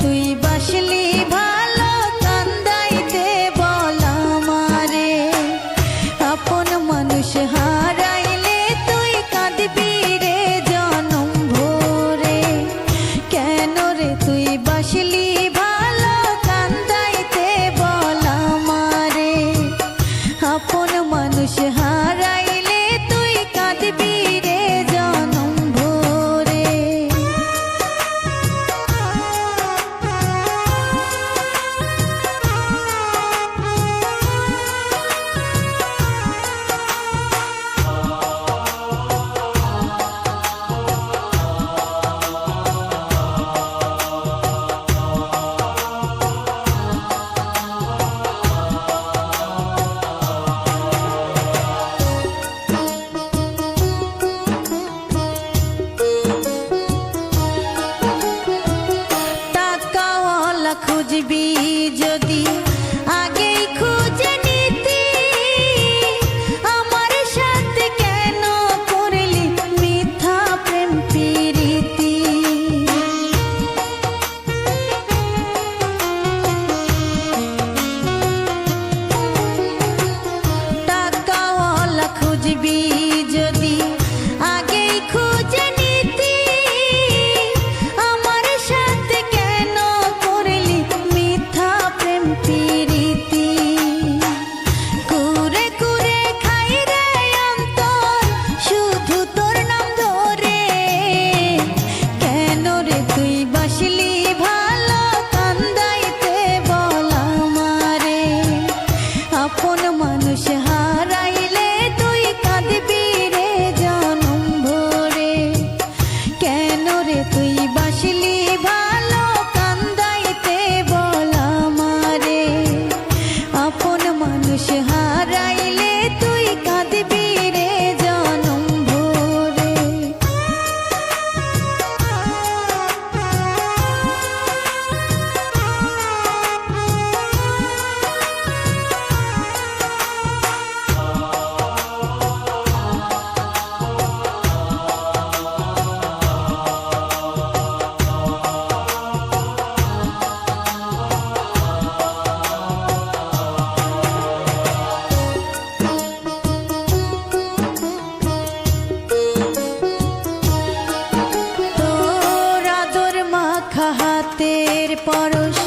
তুই বাসলি ভালো কান্দাইতে বল আমারে আপন মানুষ হারাইলে তুই কাঁদবি রে জনম ভরে কেন রে তুই বাসলি ভালো কান্দাইতে বল আমারে আপন মানুষ হারাইলে তুই কাঁদবি রে জনম ভরে খুঁজবি যদি আগেই খুঁজে নিতি আমার সাথে কেন করলি মিথ্যা প্রেম প্রীতি টাকাওয়ালা খুঁজবি যদি আগেই খুঁজে নিতি আমার সাথে কেন করলি মিথ্যা প্রেম প্রীতি কুরে কুরে খাই রে অন্তর শুধু তোর নাম ধরে কেন রে তুই বাসলি ভালো কান্দাইতে বল আমারে আপন মানুষ হারাইলে তুই কাঁদবি রে জনম ভরে কেন রে তুই বাসলি ভালো কান্দাইতে বল আমারে আপন মানুষ হারাইলে তুই কাঁদবি রে জনম ভরে তোর আদর মাখা হাতের পরশ